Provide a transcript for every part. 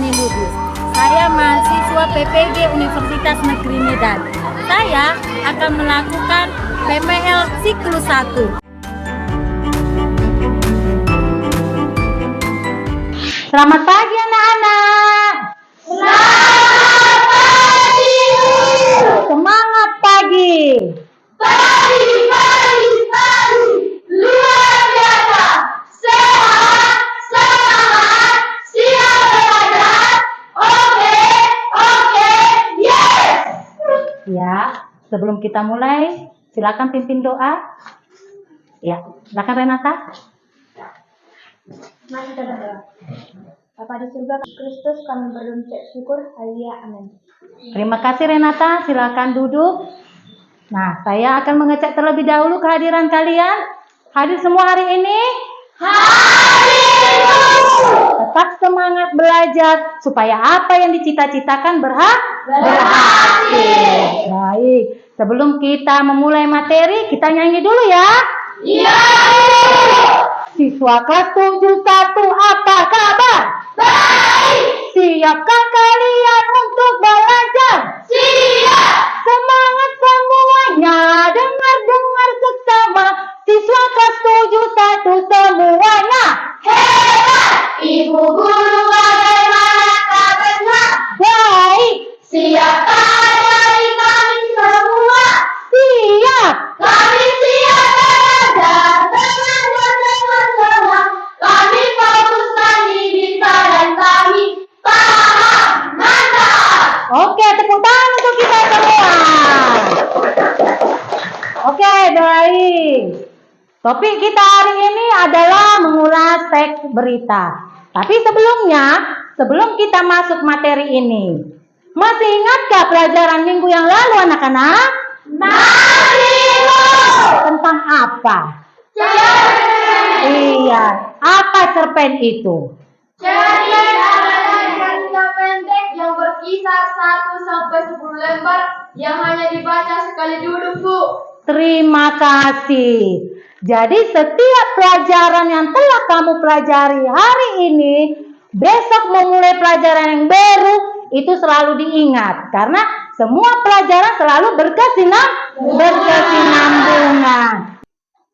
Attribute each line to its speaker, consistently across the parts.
Speaker 1: Nurani Lubis. Saya mahasiswa PPG Universitas Negeri Medan. Saya akan melakukan PPL siklus 1.
Speaker 2: Selamat pagi anak-anak.
Speaker 3: Selamat pagi, Bu.
Speaker 2: Semangat pagi.
Speaker 3: Pagi. Luar biasa. Sehat, semangat, siap belajar. Oke, yes.
Speaker 2: Ya, sebelum kita mulai, silakan pimpin doa. Ya, silakan Renata.
Speaker 4: Mari kita berdoa. Bapa di surga, Kristus, kami berucap syukur. Haleluya, amin.
Speaker 2: Terima kasih Renata, silakan duduk. Nah, saya akan mengecek terlebih dahulu kehadiran kalian. Hadir semua hari ini? Tetap semangat belajar supaya apa yang dicita-citakan berhasil. Baik, sebelum kita memulai materi, kita nyanyi dulu ya.
Speaker 3: Iya.
Speaker 2: Siswa kelas 71, apa kabar?
Speaker 3: Baik.
Speaker 2: Siapkah kalian untuk belajar?
Speaker 3: Siap.
Speaker 2: Semangat semuanya, dengar seksama. Siswa kelas 71 semuanya.
Speaker 3: Hebat. Ibu guru bagaimana kabarnya?
Speaker 2: Baik,
Speaker 3: Siapkah dari kami semua?
Speaker 2: siap.
Speaker 3: Kami siap belajar bersama. Kami fokus bisa dan kami paham. Mantap.
Speaker 2: Oke, tepuk tangan untuk kita semua. Oke, baik. Topik kita hari ini adalah mengulas teks berita. Tapi sebelum kita masuk materi ini, masih ingatkah pelajaran minggu yang lalu anak-anak? Tentang apa? Iya, apa cerpen itu?
Speaker 3: Cerpen adalah cerita pendek yang berkisar 1 sampai 10 lembar yang hanya dibaca sekali duduk, Bu.
Speaker 2: Terima kasih. Jadi setiap pelajaran yang telah kamu pelajari hari ini, besok memulai pelajaran yang baru, itu selalu diingat. Karena semua pelajaran selalu berkesinambungan.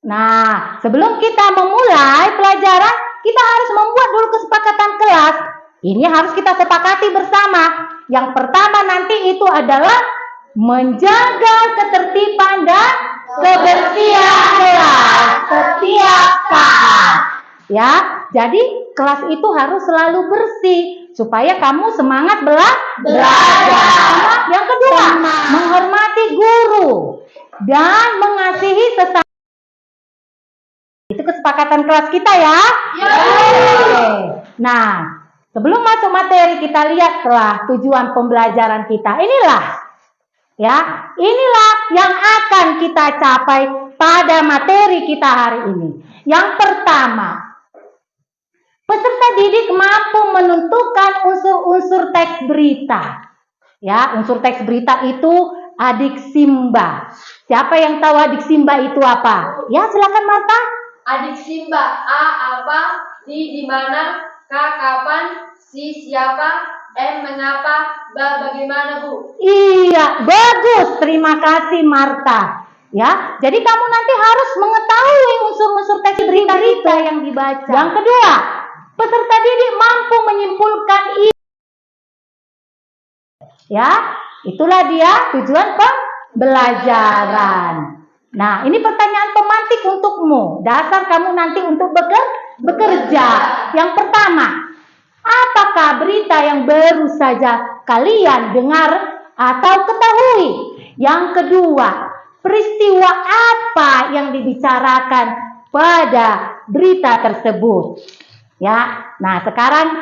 Speaker 2: Nah, sebelum kita memulai pelajaran, kita harus membuat dulu kesepakatan kelas. Ini harus kita sepakati bersama. Yang pertama nanti itu adalah menjaga ketertiban dan kebersihan kelas setiap saat. Ya, jadi kelas itu harus selalu bersih supaya kamu semangat belajar. Yang kedua, menghormati guru dan mengasihi sesama. Itu kesepakatan kelas kita ya. Oke. Nah, sebelum masuk materi kita lihatlah tujuan pembelajaran kita. Inilah yang akan kita capai pada materi kita hari ini. Yang pertama, peserta didik mampu menentukan unsur-unsur teks berita. Ya, unsur teks berita itu adiksimba. Siapa yang tahu adiksimba itu apa? Ya, silakan Marta.
Speaker 3: Adiksimba. A apa, di mana, K kapan, si siapa, M mengapa, B bagaimana, Bu?
Speaker 2: Iya, bagus. Terima kasih Marta. Ya, jadi kamu nanti harus mengetahui unsur-unsur teks berita yang dibaca. Yang kedua, peserta didik mampu menyimpulkan ya, itulah dia tujuan pembelajaran. Nah, ini pertanyaan pemantik untukmu. Dasar kamu nanti untuk bekerja. Yang pertama, apakah berita yang baru saja kalian dengar atau ketahui? Yang kedua, peristiwa apa yang dibicarakan pada berita tersebut? Ya, nah sekarang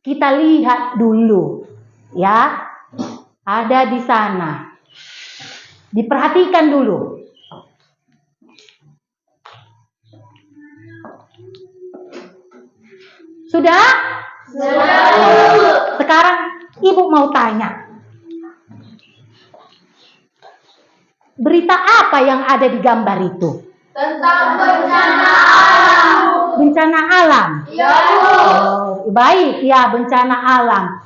Speaker 2: kita lihat dulu. Ya, ada di sana. Diperhatikan dulu. Sudah? Sekarang Ibu mau tanya. Berita apa yang ada di gambar itu?
Speaker 3: Tentang bencana alam.
Speaker 2: Bencana alam.
Speaker 3: Ya, Bu.
Speaker 2: Oh, baik, ya bencana alam.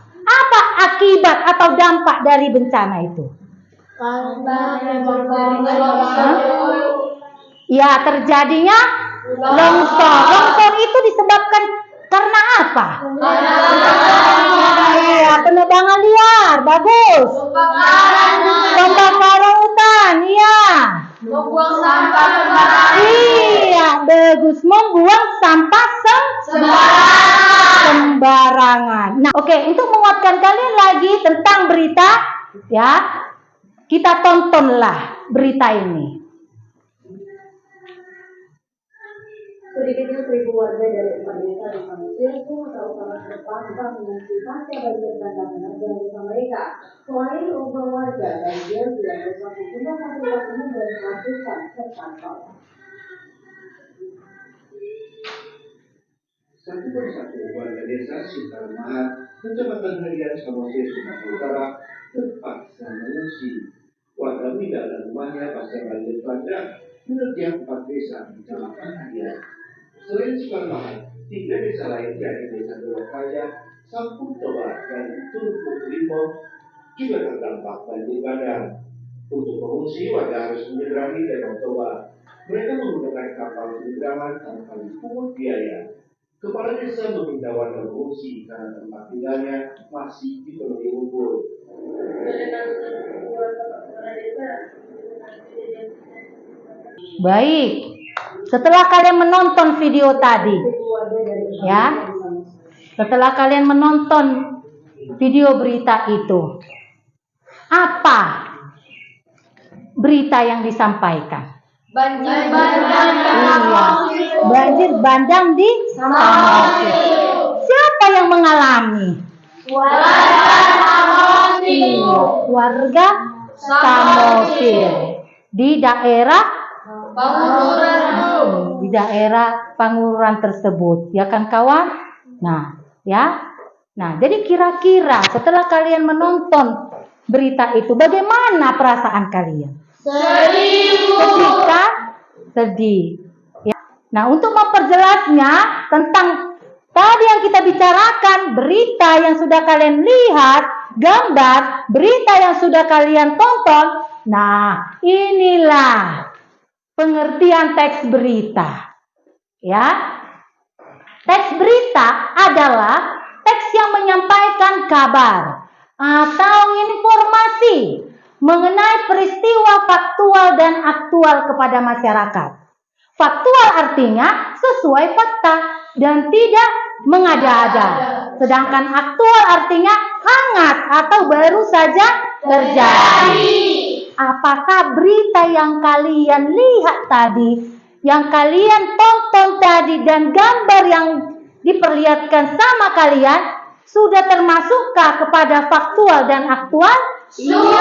Speaker 2: Apa akibat atau dampak dari bencana itu? Ya, terjadinya longsor. Longsor itu disebabkan karena apa? Iya, penebangan liar. Bagus. Pembakaran hutan. Iya.
Speaker 3: Membuang sampah sembarangan.
Speaker 2: Iya, bagus. Membuang sampah sembarangan. Nah, oke, untuk menguatkan kalian lagi tentang berita, ya, kita tontonlah berita ini.
Speaker 5: Sedikitnya 1.000 warga dari 4 desa di Samosir, Sumatera Utara terpantau mengungsi pasca banjir bandang menerjang desa mereka. Selain rumah warga, banjir juga merusak sejumlah fasilitas umum dan ratusan terpantau.
Speaker 6: Satu persatu warga desa Sitarmahat, Kecamatan Harian Samosir, Sumatera Utara, terpaksa mengungsi. Warga meninggalkan rumahnya pasca banjir bandang menerjang 4 desa di Kecamatan Harian. Selain Sitarmahat, 3 desa lain yakni Desa Dolokaya, Sampung Toba, dan Tumpuk Limpo juga terdampak banjir bandang. Untuk mengungsi, warga harus menyeberangi Danau Toba. Mereka menggunakan kapal penyeberangan tanpa dipungut biaya. Kepala desa meminta warga mengungsi karena tempat tinggalnya masih dipenuhi lumpur.
Speaker 2: Baik. Setelah kalian menonton video tadi, ya, setelah kalian menonton video berita itu, apa berita yang disampaikan?
Speaker 3: Banjir bandang.
Speaker 2: Iya, banjir bandang di Samosir. Siapa yang mengalami? Iya, warga Samosir di daerah Pangururan tersebut, ya kan kawan? Nah, ya. Nah, jadi kira-kira setelah kalian menonton berita itu, bagaimana perasaan kalian? Sedih kan? Sedih. Ya. Nah, untuk memperjelasnya tentang tadi yang kita bicarakan, berita yang sudah kalian lihat, gambar, berita yang sudah kalian tonton. Nah, inilah pengertian teks berita. Ya. Teks berita adalah teks yang menyampaikan kabar atau informasi mengenai peristiwa faktual dan aktual kepada masyarakat. Faktual artinya sesuai fakta dan tidak mengada-ada. Sedangkan aktual artinya hangat atau baru saja terjadi. Apakah berita yang kalian lihat tadi, yang kalian tonton tadi, dan gambar yang diperlihatkan sama kalian sudah termasukkah kepada faktual dan aktual? Sudah.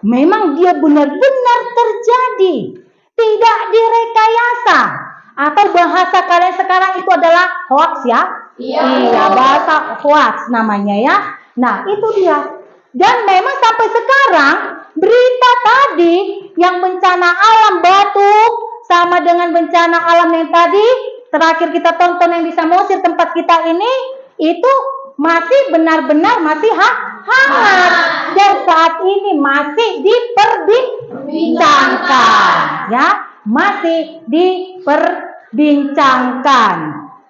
Speaker 2: Memang dia benar-benar terjadi, tidak direkayasa. Atau bahasa kalian sekarang itu adalah hoax, ya? Iya, bahasa hoax namanya, ya. Nah, itu dia. Dan memang sampai sekarang berita tadi yang bencana alam Batuk sama dengan bencana alam yang tadi terakhir kita tonton yang di Samosir tempat kita ini, itu masih benar-benar masih hangat dan saat ini masih diperbincangkan, ya, masih diperbincangkan.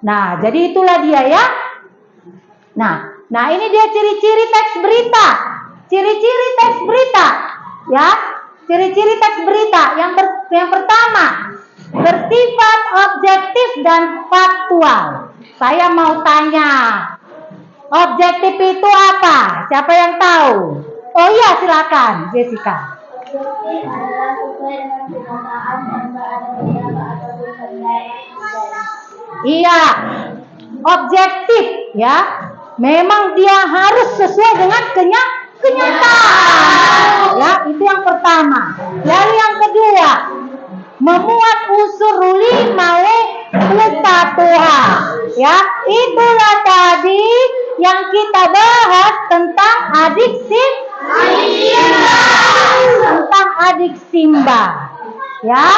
Speaker 2: Nah, jadi itulah dia, ya. Nah, ini dia ciri-ciri teks berita. Ciri-ciri teks berita, ya. Ciri-ciri teks berita yang pertama, bersifat objektif dan faktual. Saya mau tanya, objektif itu apa? Siapa yang tahu? Oh iya, silakan, Jessica.
Speaker 4: Objektif adalah sesuai dengan kenyataan tanpa ada beberapa ataupun penilaian.
Speaker 2: Iya, objektif, ya. Memang dia harus sesuai dengan kenyataan. Ya, itu yang pertama. Lalu yang kedua, memuat unsur ruli mawe plus 1H. Ya, itulah tadi yang kita bahas tentang adik Simba. Ya.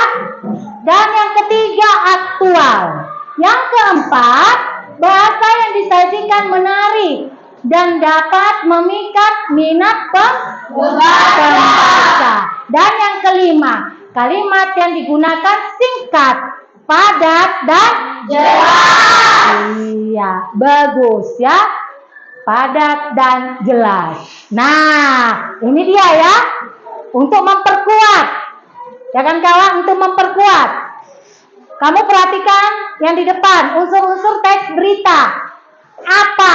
Speaker 2: Dan yang ketiga aktual. Yang keempat, bahasa yang disajikan menarik, dan dapat memikat minat pembaca. Dan yang kelima, kalimat yang digunakan singkat, padat, dan jelas. Iya, bagus ya. Padat dan jelas. Nah, ini dia ya. Untuk memperkuat. Ya kan kawan, untuk memperkuat. Kamu perhatikan yang di depan, unsur-unsur teks berita. Apa?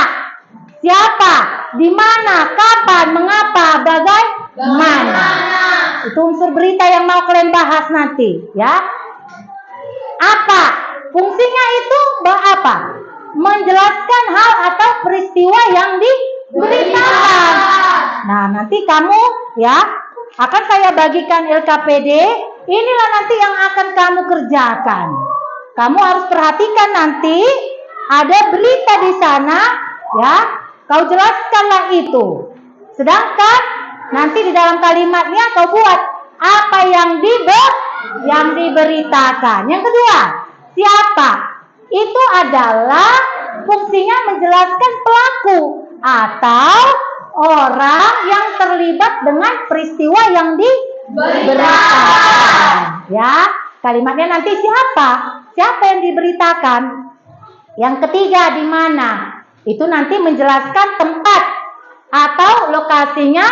Speaker 2: Siapa? Di mana? Kapan? Mengapa? Bagaimana? Itu unsur berita yang mau kalian bahas nanti, ya. Apa? Fungsinya itu apa? Menjelaskan hal atau peristiwa yang diberitakan. Nah, nanti kamu ya akan saya bagikan LKPD. Inilah nanti yang akan kamu kerjakan. Kamu harus perhatikan nanti ada berita di sana, ya. Kau jelaskanlah itu. Sedangkan nanti di dalam kalimatnya kau buat apa yang diberitakan. Yang kedua, siapa? Itu adalah fungsinya menjelaskan pelaku atau orang yang terlibat dengan peristiwa yang diberitakan. Ya, kalimatnya nanti siapa? Siapa yang diberitakan? Yang ketiga, di mana? Itu nanti menjelaskan tempat atau lokasinya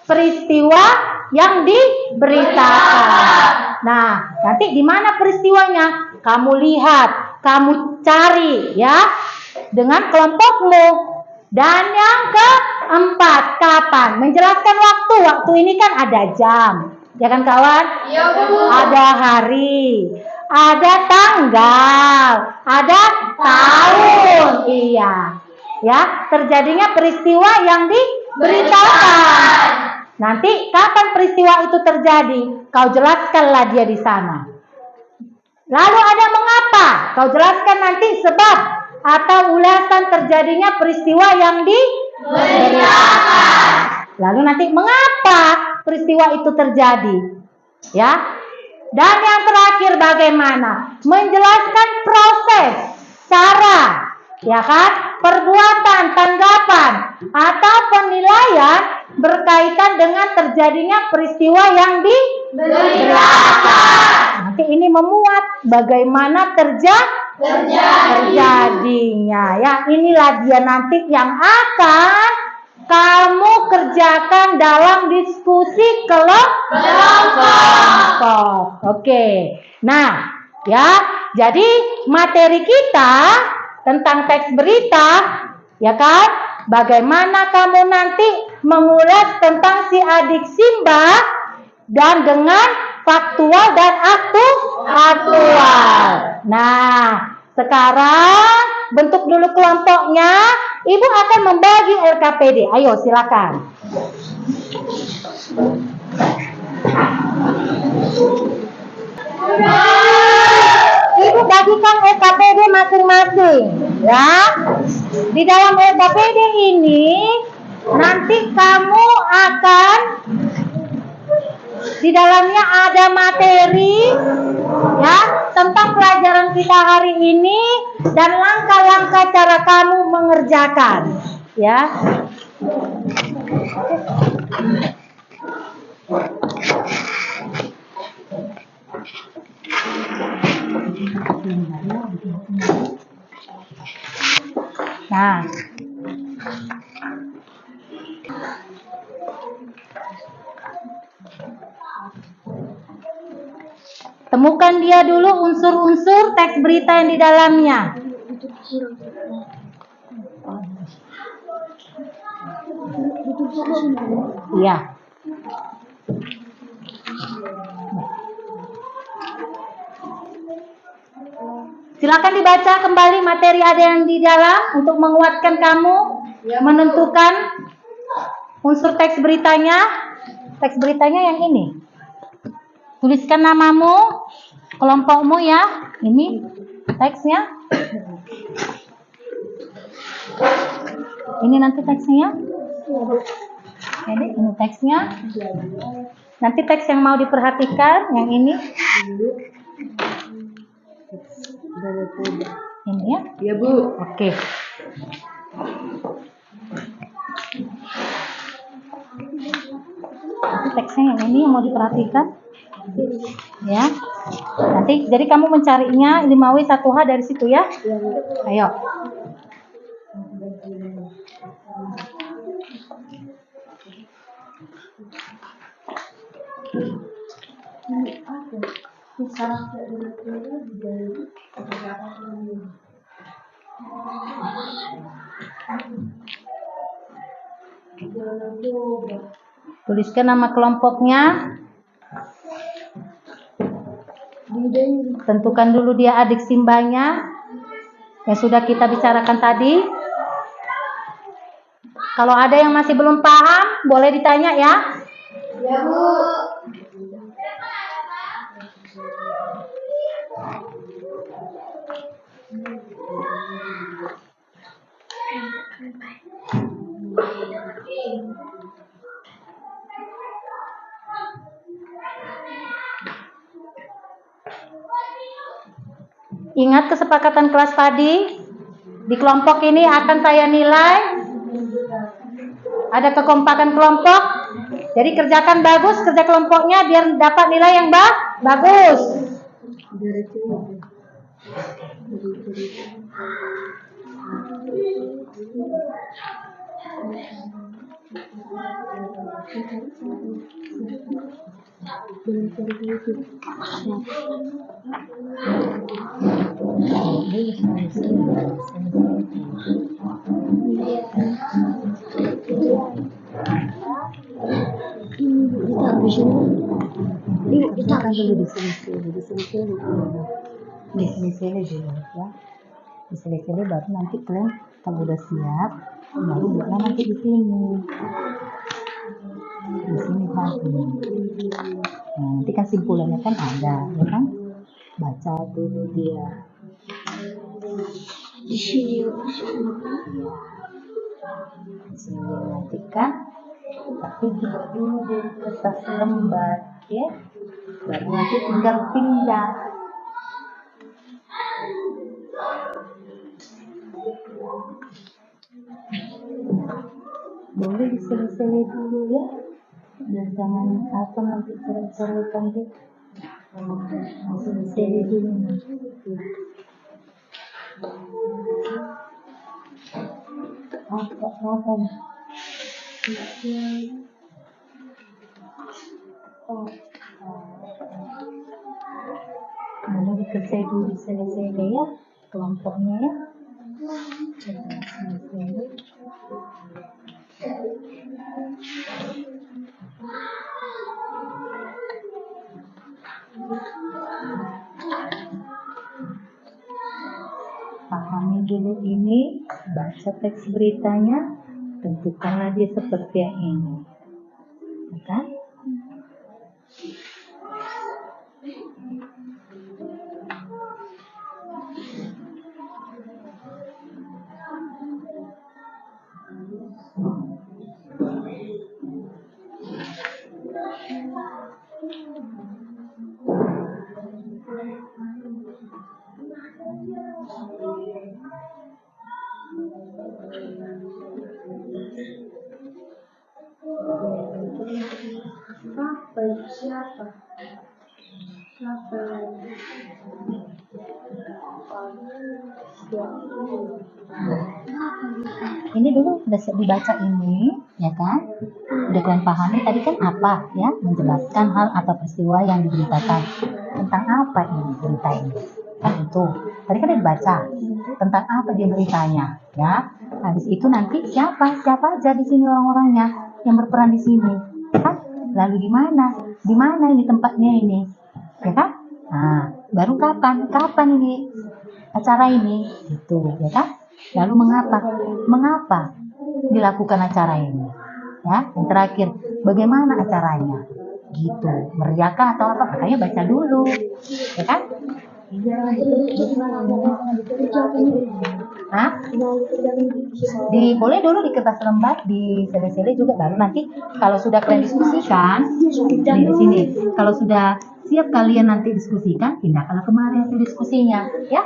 Speaker 2: peristiwa yang diberitakan. Nah, nanti di mana peristiwanya? Kamu lihat, kamu cari ya dengan kelompokmu. Dan yang keempat, kapan? Menjelaskan waktu. Waktu ini kan ada jam, ya kan kawan?
Speaker 3: Iya, Bu.
Speaker 2: Ada hari, ada tanggal, ada tahun. Iya. Ya, terjadinya peristiwa yang diberitakan. Nanti kapan peristiwa itu terjadi? Kau jelaskanlah dia di sana. Lalu ada mengapa? Kau jelaskan nanti sebab atau ulasan terjadinya peristiwa yang diberitakan. Lalu nanti mengapa peristiwa itu terjadi? Ya. Dan yang terakhir bagaimana? Menjelaskan proses, cara, ya kan? Perbuatan, tanggapan, atau penilaian berkaitan dengan terjadinya peristiwa yang diberitakan. Nanti ini memuat bagaimana terjadinya. Ya, inilah dia nanti yang akan kamu kerjakan dalam diskusi kelompok. Oke. Nah, ya, jadi materi kita tentang teks berita, ya kan? Bagaimana kamu nanti mengulas tentang si adik Simba dan dengan faktual dan aktual. Nah, sekarang bentuk dulu kelompoknya. Ibu akan membagi LKPD. Ayo, silakan. Ibu bagikan LKPD masing-masing, ya. Di dalam LKPD ini nanti kamu akan di dalamnya ada materi ya tentang pelajaran kita hari ini dan langkah-langkah cara kamu mengerjakan, ya. Nah, temukan dia dulu unsur-unsur teks berita yang di dalamnya. Iya. Silakan dibaca kembali materi ada yang di dalam untuk menguatkan kamu menentukan unsur teks beritanya. Teks beritanya yang ini. Tuliskan namamu, kelompokmu ya. Ini teksnya. Ini nanti teksnya. Jadi ini teksnya. Nanti teks yang mau diperhatikan yang ini. Ini ya? Iya, Bu. Oke. teksnya yang ini yang mau diperhatikan. Ya. Nanti jadi kamu mencarinya 5W 1H dari situ ya. Ayo. Tuliskan nama kelompoknya. Tentukan dulu dia adik simbanya yang sudah kita bicarakan tadi. Kalau ada yang masih belum paham, boleh ditanya ya.
Speaker 3: Ya, Bu.
Speaker 2: Ingat kesepakatan kelas tadi. Di kelompok ini akan saya nilai. Ada kekompakan kelompok. Jadi kerjakan bagus kerja kelompoknya biar dapat nilai yang bagus. Kita akan dulu di sini dulu ya. Di sini baru nanti kalian kalau udah siap baru buatnya nanti di sini. Di sini lagi. Nah, nanti kan simpulannya kan ada, ya kan? Baca dulu dia. Di sini nanti kan, tapi juga dulu di kertas lembar, ya. Baru nanti tinggal pindah. Boleh disele-sele dulu ya. Dan jangan apa nanti sele-selekan deh. Disele dulu nanti. Apa nih? Boleh dikerjain dulu disele-sele ya. Kelompoknya ya. Sele-sele. Pahami dulu ini, baca teks beritanya, tentukanlah dia seperti yang ini. Ya kan? Ini dulu udah dibaca ini, ya kan? Udah kalian pahami tadi kan apa ya? Menjelaskan hal atau peristiwa yang diberitakan. Tentang apa ini berita ini? Kan itu. Tadi kan udah dibaca. Tentang apa dia beritanya, ya? Habis itu nanti siapa aja di sini orang-orangnya yang berperan di sini, kan? Lalu di mana ini tempatnya ini, ya kan? Nah, baru kapan ini acara ini, gitu, ya kan? Lalu mengapa dilakukan acara ini, ya? Yang terakhir, bagaimana acaranya, gitu, meriahkah atau apa? Makanya baca dulu, ya kan? Hah? Boleh dulu di kertas lembar, di sele-sele juga, baru nanti kalau sudah kalian diskusikan di sini. Kalau sudah siap kalian nanti diskusikan, pindah kalau kemarin itu diskusinya, ya.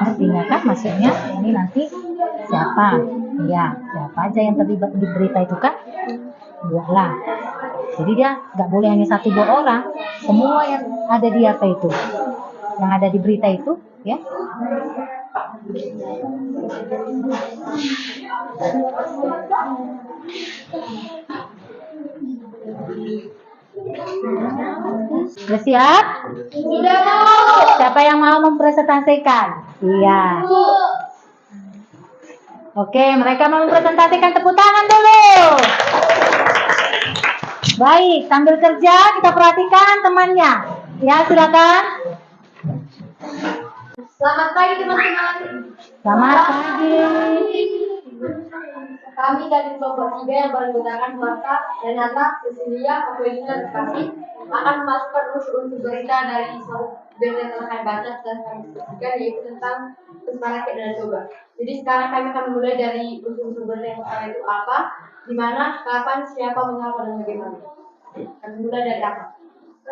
Speaker 2: Ngerti nggak kan maksudnya? Ini nanti siapa? Iya, siapa aja yang terlibat di berita itu kan? Dua lah. Jadi dia nggak boleh hanya satu dua orang. Semua yang ada di apa itu, yang ada di berita itu, ya. Sudah siap?
Speaker 3: Sudah, Bu.
Speaker 2: Siapa yang mau mempresentasikan? Iya. Oke, mereka mau mempresentasikan, tepuk tangan dulu. Baik, sambil kerja kita perhatikan temannya. Ya, silakan.
Speaker 3: Selamat pagi teman-teman.
Speaker 2: Selamat pagi.
Speaker 3: Kami dari kelompok 3 yang menggunakan Marta, Renata, Cecilia, Aquilina, dan Kasih akan memasukkan unsur-unsur berita dari berita yang telah kami baca dan kami diskusikan, yaitu tentang Pesona Rakyat Danau Toba. Jadi sekarang kami akan memulai dari unsur-unsur berita yang pertama itu apa, di mana, kapan, siapa, mengapa, dan bagaimana. Kami mulai dari apa?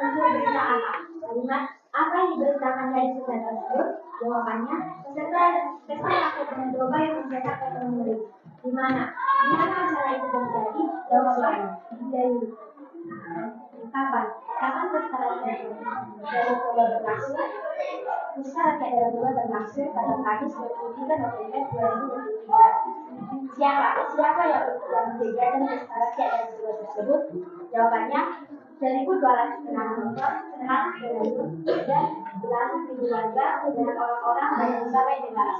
Speaker 4: Unsur berita apa? Kalimat apa yang diberitakan dari berita tersebut? Jawabannya, peserta Rakyat Danau Toba yang mencetak kata menulis. Di mana? Di mana acara itu terjadi? Jawabannya, di Dayu. Kapan? Kapan pesta rakyat Danau Toba berlangsung? Pesta rakyat Danau Toba berlangsung pada Kamis 23 November 2023. Siapa? Siapa yang menjadikan pesta rakyat Danau Toba tersebut? Jawabannya, 1.206 motor, 100 dan belasan ribu warga dengan orang-orang dari berbagai negara.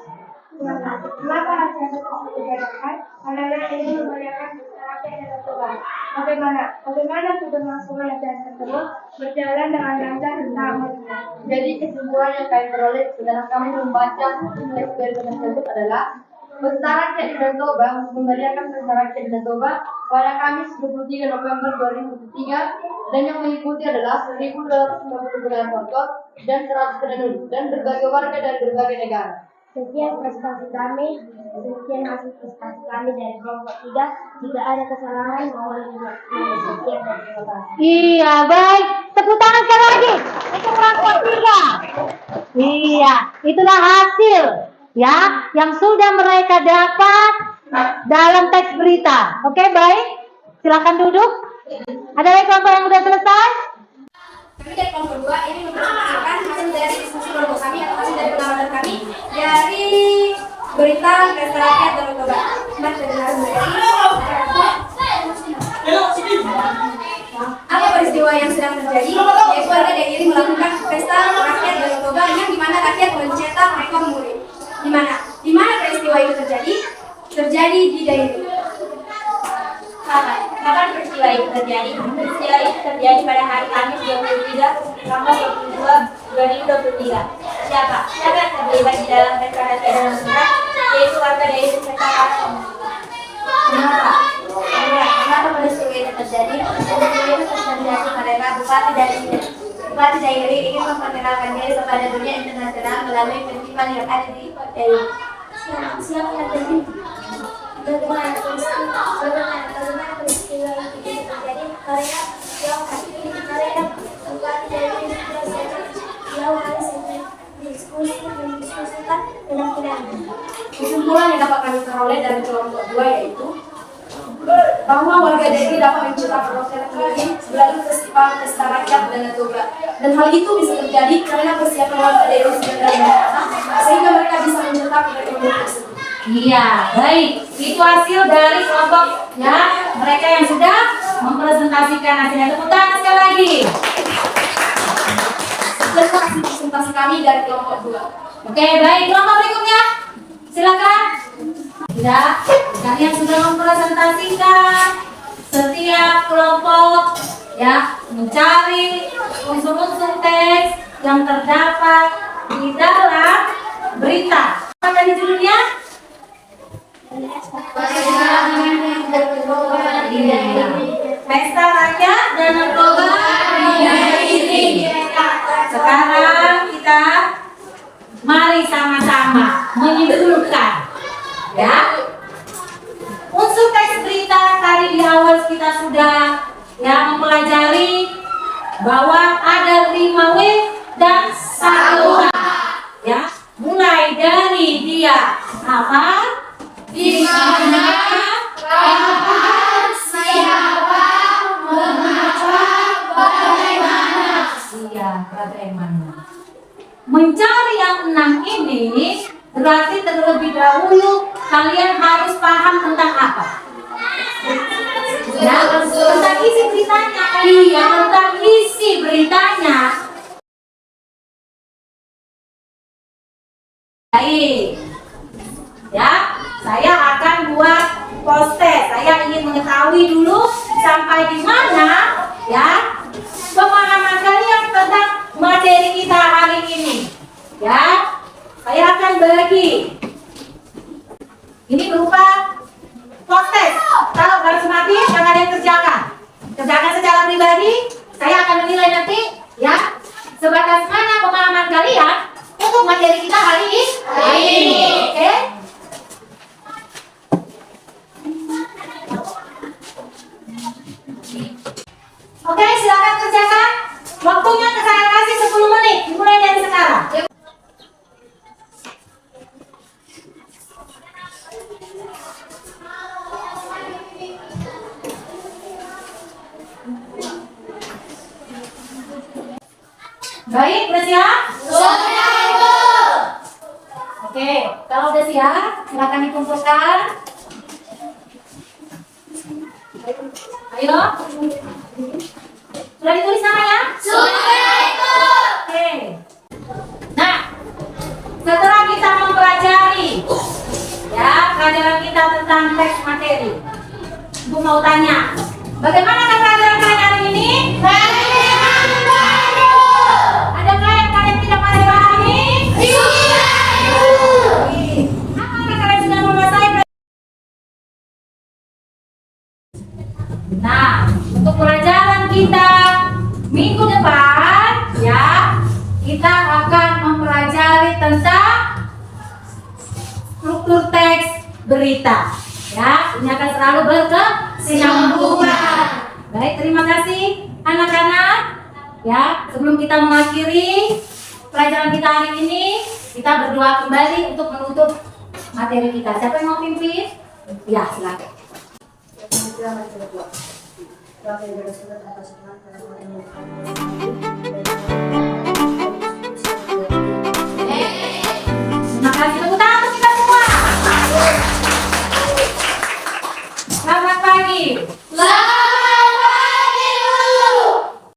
Speaker 4: Kenapa acara tersebut diadakan? Karena ini memeriahkan pesta rakyat Danau Toba. Bagaimana keberlangsungan acara tersebut berjalan dengan lancar dan aman?
Speaker 3: Jadi kesimpulan yang kami peroleh setelah kami membaca teks berita tersebut adalah Pesta Rakyat di Danau Toba memeriahkan Pesta Rakyat di Danau Toba pada Kamis 23 November 2023 dan yang mengikuti adalah 1.250 motor dan 100 penduduk dan berbagai warga dari berbagai negara.
Speaker 4: Sekian prestasi kami, sekian hasil prestasi kami dari kelompok 3. Jika ada kesalahan, mohon dimaklumi. Sekian dan terima kasih.
Speaker 2: Iya, baik. Tepuk tangan sekali lagi untuk kelompok 3. Iya, itulah hasil ya yang sudah mereka dapat dalam teks berita. Oke, baik. Silakan duduk. Ada lagi kelompok yang sudah selesai?
Speaker 7: Kami dari kelompok 2 ini mempresentasikan hasil dari diskusi kelompok kami atau hasil dari pengamatan kami dari berita Pesta Rakyat Danau Toba. Apa peristiwa yang sedang terjadi? Yaitu warga DIY melakukan Pesta Rakyat Danau Toba yang dimana rakyat mencetak rekor muri. Di mana peristiwa itu terjadi? Terjadi di DIY.
Speaker 1: Kapan peristiwa itu terjadi? Peristiwa itu terjadi pada hari Kamis 23 tanggal 22 2023. Siapa yang terlibat di dalam Pesta Rakyat Danau Toba? Yaitu warga dari beserta kampung. Kenapa peristiwa itu terjadi? Peristiwa itu terjadi karena Bupati Dairi ingin memperkenalkan diri kepada dunia internasional melalui festival yang ada di Dairi.
Speaker 4: Siapa yang terjadi? Bagaimana peristiwa itu terjadi? Karena Bupati Dairi jauh hari mendiskusikan tentang
Speaker 3: Kesimpulan yang dapat kami peroleh dari kelompok 2 yaitu bahwa warga DIY dapat mencetak proses ini melalui festival Pesta Rakyat Danau Toba, dan hal itu bisa terjadi karena persiapan warga DIY sudah matang sehingga mereka bisa mencetak rekor tersebut.
Speaker 2: Iya, baik. Itu hasil dari kelompok ya mereka yang sudah mempresentasikan hasilnya. Tepuk tangan sekali lagi.
Speaker 3: Dan hasil presentasi kami dari kelompok 2.
Speaker 2: Oke, baik. Kelompok berikutnya, silakan. Ya, kalian sudah mempresentasikan setiap kelompok ya mencari unsur-unsur teks yang terdapat di dalam berita. Apa tadi judulnya? Pesta Rakyat Danau Toba ini. Sekarang kita mari sama-sama menyimpulkan ya. Unsur teks berita tadi di awal kita sudah ya mempelajari bahwa ada 5 W dan 1 H ya. Mulai dari dia apa? Di mana, kapan, siapa, mengapa, bagaimana. Iya, bagaimana. Mencari yang 6 ini berarti terlebih dahulu kalian harus paham tentang apa? Ya, tentang isi beritanya. Iya, tentang isi beritanya. Baik. Ya, saya akan buat post-test. Saya ingin mengetahui dulu sampai di mana ya pemahaman kalian tentang materi kita hari ini. Ya, saya akan bagi. Ini berupa post-test. Kalau garis mati yang kalian kerjakan, kerjakan secara pribadi. Saya akan menilai nanti ya sebatas mana pemahaman kalian untuk materi kita hari ini. Oke? Oke, silakan kerjakan. Waktunya saya kasih 10 menit, mulai dari sekarang. Baik, udah siap? Sudah, Ibu. Oke, kalau udah siap, silakan dikumpulkan. Ayo. Sudah ditulis namanya? Sudah, Ibu. Oke. Nah, setelah kita mempelajari ya pelajaran kita tentang teks materi, Ibu mau tanya, bagaimana kan pelajaran kalian hari ini? Adakah yang kalian tidak pahami? Sudah, Ibu. Apakah kalian sudah menguasai? Nah, untuk pelajaran kita minggu depan ya, kita akan mempelajari tentang struktur teks berita. Ya, ini akan selalu berkesinambungan. Baik, terima kasih anak-anak. Ya, sebelum kita mengakhiri pelajaran kita hari ini, kita berdoa kembali untuk menutup materi kita. Siapa yang mau pimpin? Ya, silakan.
Speaker 3: Doa yang berdoa atas nama